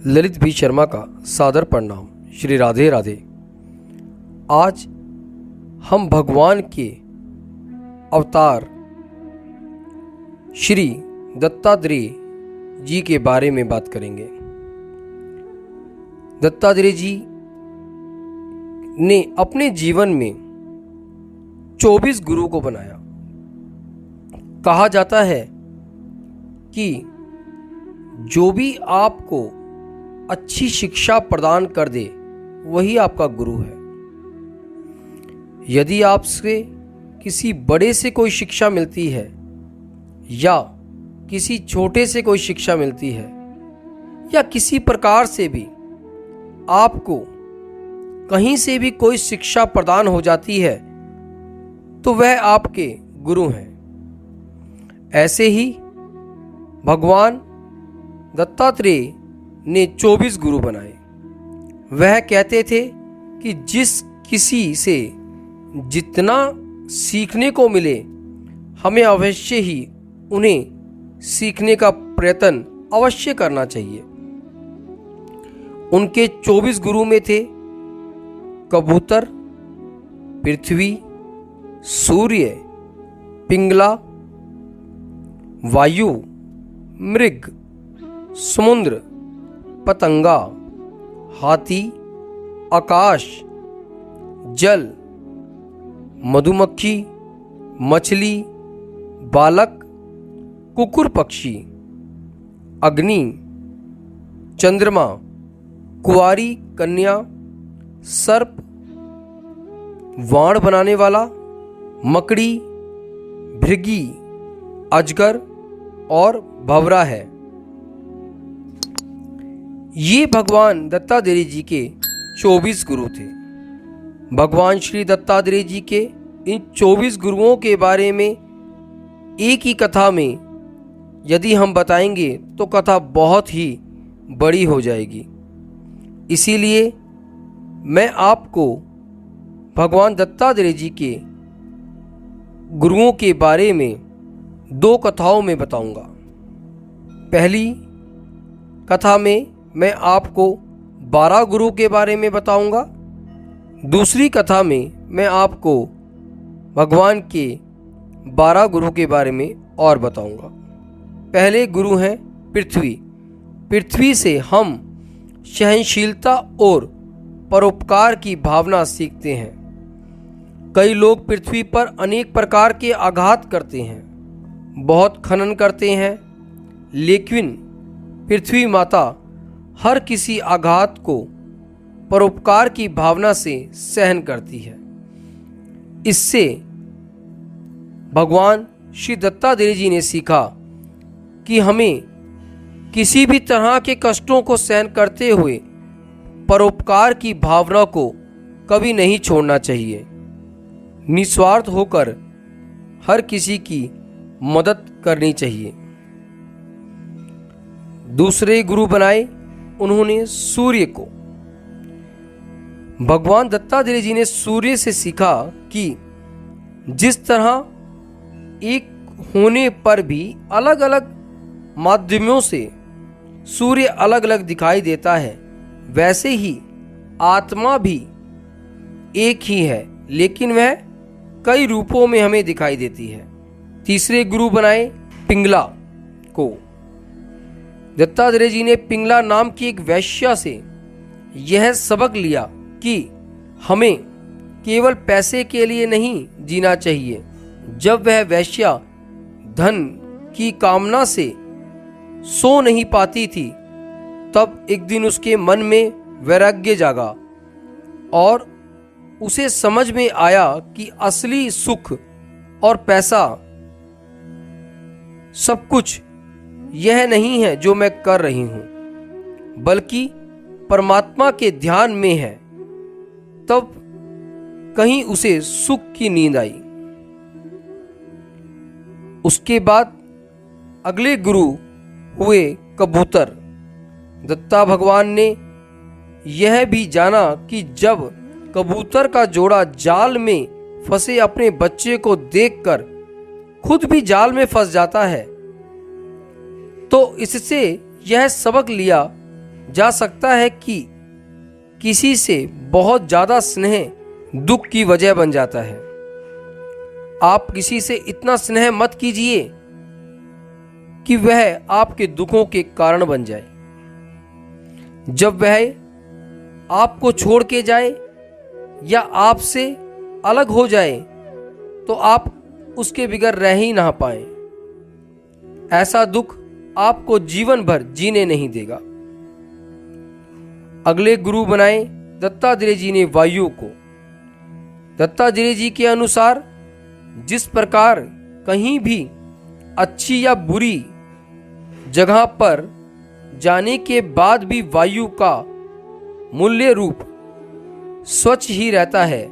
ललित भी शर्मा का सादर प्रणाम। श्री राधे राधे। आज हम भगवान के अवतार श्री दत्तात्रेय जी के बारे में बात करेंगे। दत्तात्रेय जी ने अपने जीवन में 24 गुरु को बनाया। कहा जाता है कि जो भी आपको अच्छी शिक्षा प्रदान कर दे वही आपका गुरु है। यदि आपसे किसी बड़े से कोई शिक्षा मिलती है या किसी छोटे से कोई शिक्षा मिलती है या किसी प्रकार से भी आपको कहीं से भी कोई शिक्षा प्रदान हो जाती है तो वह आपके गुरु हैं। ऐसे ही भगवान दत्तात्रेय ने 24 गुरु बनाए। वह कहते थे कि जिस किसी से जितना सीखने को मिले हमें अवश्य ही उन्हें सीखने का प्रयत्न अवश्य करना चाहिए। उनके 24 गुरु में थे कबूतर, पृथ्वी, सूर्य, पिंगला, वायु, मृग, समुद्र, पतंगा, हाथी, आकाश, जल, मधुमक्खी, मछली, बालक, कुकुर पक्षी, अग्नि, चंद्रमा, कुंवारी कन्या, सर्प, वाण बनाने वाला, मकड़ी, भृगी, अजगर और भंवरा है। ये भगवान दत्तात्रेय जी के 24 गुरु थे। भगवान श्री दत्तात्रेय जी के इन 24 गुरुओं के बारे में एक ही कथा में यदि हम बताएंगे तो कथा बहुत ही बड़ी हो जाएगी। इसीलिए मैं आपको भगवान दत्तात्रेय जी के गुरुओं के बारे में 2 कथाओं में बताऊंगा। पहली कथा में मैं आपको 12 गुरु के बारे में बताऊंगा। दूसरी कथा में मैं आपको भगवान के 12 गुरु के बारे में और बताऊंगा। पहले गुरु हैं पृथ्वी। पृथ्वी से हम सहनशीलता और परोपकार की भावना सीखते हैं। कई लोग पृथ्वी पर अनेक प्रकार के आघात करते हैं, बहुत खनन करते हैं, लेकिन पृथ्वी माता हर किसी आघात को परोपकार की भावना से सहन करती है। इससे भगवान श्री दत्तात्रेय जी ने सीखा कि हमें किसी भी तरह के कष्टों को सहन करते हुए परोपकार की भावना को कभी नहीं छोड़ना चाहिए। निस्वार्थ होकर हर किसी की मदद करनी चाहिए। दूसरे गुरु बनाए उन्होंने सूर्य को। भगवान दत्तात्रेय जी ने सूर्य से सीखा कि जिस तरह एक होने पर भी अलग अलग माध्यमों से सूर्य अलग अलग दिखाई देता है, वैसे ही आत्मा भी एक ही है लेकिन वह कई रूपों में हमें दिखाई देती है। तीसरे गुरु बनाए पिंगला को। दत्तात्रेय जी ने पिंगला नाम की एक वैश्या से यह सबक लिया कि हमें केवल पैसे के लिए नहीं जीना चाहिए। जब वह वैश्या धन की कामना से सो नहीं पाती थी तब एक दिन उसके मन में वैराग्य जागा और उसे समझ में आया कि असली सुख और पैसा सब कुछ यह नहीं है जो मैं कर रही हूं, बल्कि परमात्मा के ध्यान में है। तब कहीं उसे सुख की नींद आई। उसके बाद अगले गुरु हुए कबूतर। दत्ता भगवान ने यह भी जाना कि जब कबूतर का जोड़ा जाल में फंसे अपने बच्चे को देखकर खुद भी जाल में फंस जाता है तो इससे यह सबक लिया जा सकता है कि किसी से बहुत ज़्यादा स्नेह दुख की वजह बन जाता है। आप किसी से इतना स्नेह मत कीजिए कि वह आपके दुखों के कारण बन जाए। जब वह आपको छोड़ के जाए या आपसे अलग हो जाए तो आप उसके बगैर रह ही ना पाए। ऐसा दुख आपको जीवन भर जीने नहीं देगा। अगले गुरु बनाए दत्तात्रेय जी ने वायु को। दत्तात्रेय जी के अनुसार जिस प्रकार कहीं भी अच्छी या बुरी जगह पर जाने के बाद भी वायु का मूल्य रूप स्वच्छ ही रहता है,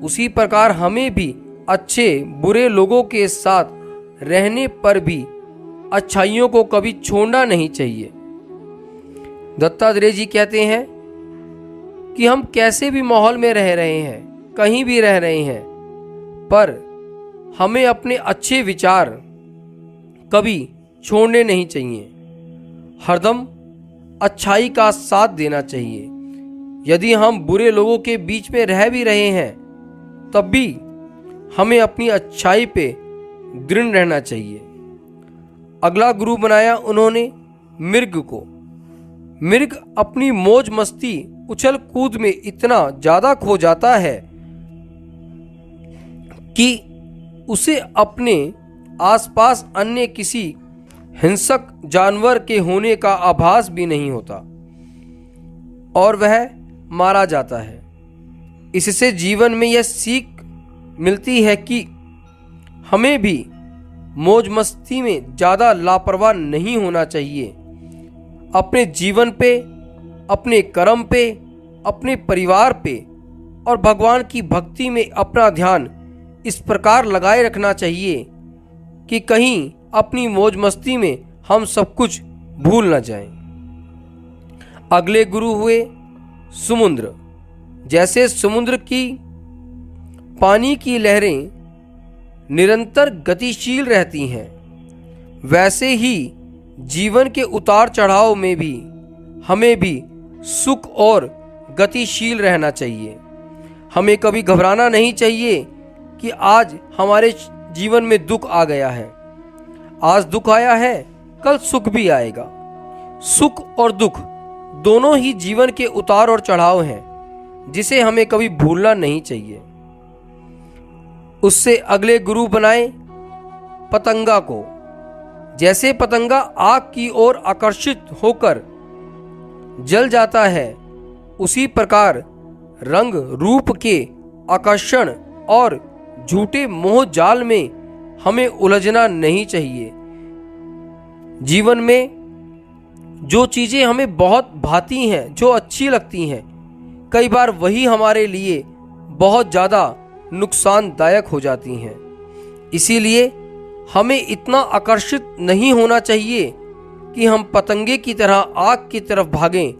उसी प्रकार हमें भी अच्छे बुरे लोगों के साथ रहने पर भी अच्छाइयों को कभी छोड़ना नहीं चाहिए। दत्तात्रेय जी कहते हैं कि हम कैसे भी माहौल में रह रहे हैं, कहीं भी रह रहे हैं, पर हमें अपने अच्छे विचार कभी छोड़ने नहीं चाहिए। हरदम अच्छाई का साथ देना चाहिए। यदि हम बुरे लोगों के बीच में रह भी रहे हैं तब भी हमें अपनी अच्छाई पे दृढ़ रहना चाहिए। अगला गुरु बनाया उन्होंने मृग को। मृग अपनी मौज मस्ती उछल कूद में इतना ज्यादा खो जाता है कि उसे अपने आसपास अन्य किसी हिंसक जानवर के होने का आभास भी नहीं होता और वह मारा जाता है। इससे जीवन में यह सीख मिलती है कि हमें भी मौज मस्ती में ज़्यादा लापरवाह नहीं होना चाहिए। अपने जीवन पे, अपने कर्म पे, अपने परिवार पे और भगवान की भक्ति में अपना ध्यान इस प्रकार लगाए रखना चाहिए कि कहीं अपनी मौज मस्ती में हम सब कुछ भूल न जाएं। अगले गुरु हुए समुद्र। जैसे समुद्र की पानी की लहरें निरंतर गतिशील रहती हैं, वैसे ही जीवन के उतार चढ़ाव में भी हमें भी सुख और गतिशील रहना चाहिए। हमें कभी घबराना नहीं चाहिए कि आज हमारे जीवन में दुख आ गया है। आज दुख आया है, कल सुख भी आएगा। सुख और दुख दोनों ही जीवन के उतार और चढ़ाव हैं, जिसे हमें कभी भूलना नहीं चाहिए। उससे अगले गुरु बनाए पतंगा को। जैसे पतंगा आग की ओर आकर्षित होकर जल जाता है, उसी प्रकार रंग रूप के आकर्षण और झूठे मोह जाल में हमें उलझना नहीं चाहिए। जीवन में जो चीज़ें हमें बहुत भाती हैं, जो अच्छी लगती हैं, कई बार वही हमारे लिए बहुत ज़्यादा नुकसानदायक हो जाती हैं। इसीलिए हमें इतना आकर्षित नहीं होना चाहिए कि हम पतंगे की तरह आग की तरफ भागें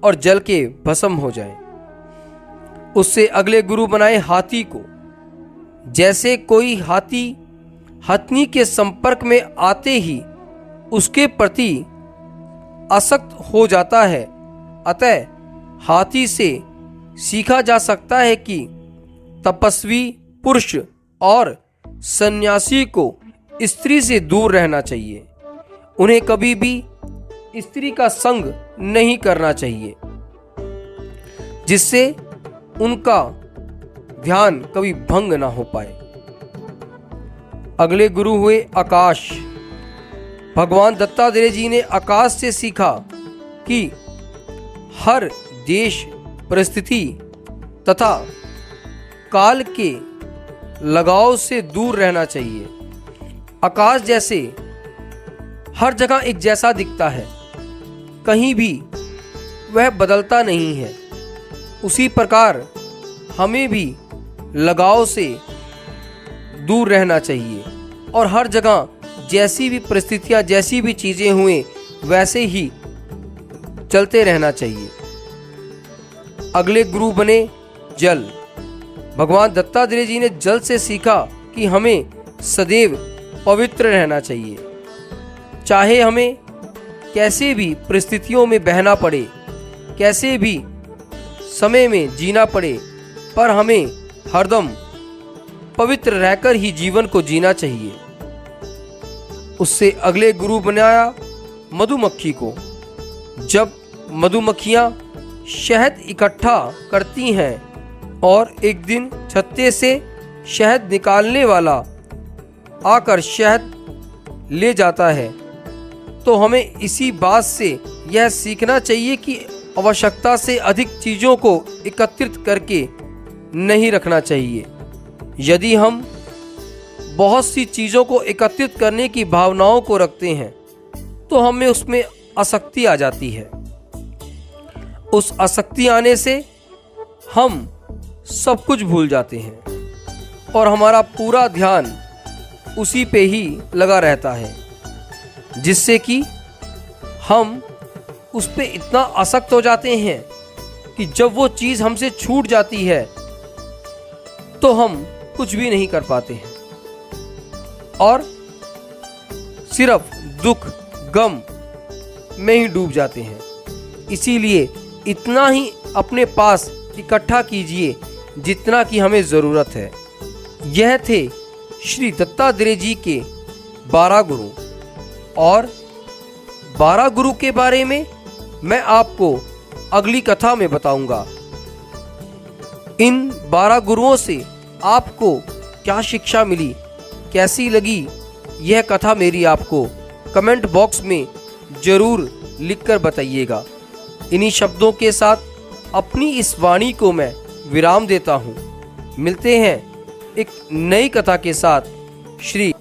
और जल के भस्म हो जाएं। उससे अगले गुरु बनाए हाथी को। जैसे कोई हाथी हथनी के संपर्क में आते ही उसके प्रति आसक्त हो जाता है, अतः हाथी से सीखा जा सकता है कि तपस्वी पुरुष और सन्यासी को स्त्री से दूर रहना चाहिए। उन्हें कभी भी स्त्री का संग नहीं करना चाहिए, जिससे उनका ध्यान कभी भंग ना हो पाए। अगले गुरु हुए आकाश। भगवान दत्तात्रेय जी ने आकाश से सीखा कि हर देश, परिस्थिति तथा काल के लगाव से दूर रहना चाहिए। आकाश जैसे हर जगह एक जैसा दिखता है, कहीं भी वह बदलता नहीं है, उसी प्रकार हमें भी लगाव से दूर रहना चाहिए और हर जगह जैसी भी परिस्थितियाँ, जैसी भी चीज़ें हुए वैसे ही चलते रहना चाहिए। अगले गुरु बने जल। भगवान दत्तात्रेय जी ने जल से सीखा कि हमें सदैव पवित्र रहना चाहिए। चाहे हमें कैसे भी परिस्थितियों में बहना पड़े, कैसे भी समय में जीना पड़े, पर हमें हरदम पवित्र रहकर ही जीवन को जीना चाहिए। उससे अगले गुरु बनाया मधुमक्खी को। जब मधुमक्खियाँ शहद इकट्ठा करती हैं और एक दिन छत्ते से शहद निकालने वाला आकर शहद ले जाता है, तो हमें इसी बात से यह सीखना चाहिए कि आवश्यकता से अधिक चीज़ों को एकत्रित करके नहीं रखना चाहिए। यदि हम बहुत सी चीज़ों को एकत्रित करने की भावनाओं को रखते हैं तो हमें उसमें आसक्ति आ जाती है। उस आसक्ति आने से हम सब कुछ भूल जाते हैं और हमारा पूरा ध्यान उसी पे ही लगा रहता है, जिससे कि हम उस पे इतना आसक्त हो जाते हैं कि जब वो चीज़ हमसे छूट जाती है तो हम कुछ भी नहीं कर पाते हैं और सिर्फ दुख गम में ही डूब जाते हैं। इसीलिए इतना ही अपने पास इकट्ठा कीजिए जितना कि हमें ज़रूरत है। यह थे श्री दत्तात्रेय जी के 12 गुरु, और 12 गुरु के बारे में मैं आपको अगली कथा में बताऊंगा। इन 12 गुरुओं से आपको क्या शिक्षा मिली, कैसी लगी यह कथा मेरी, आपको कमेंट बॉक्स में ज़रूर लिखकर बताइएगा। इन्हीं शब्दों के साथ अपनी इस वाणी को मैं विराम देता हूँ। मिलते हैं एक नई कथा के साथ। श्री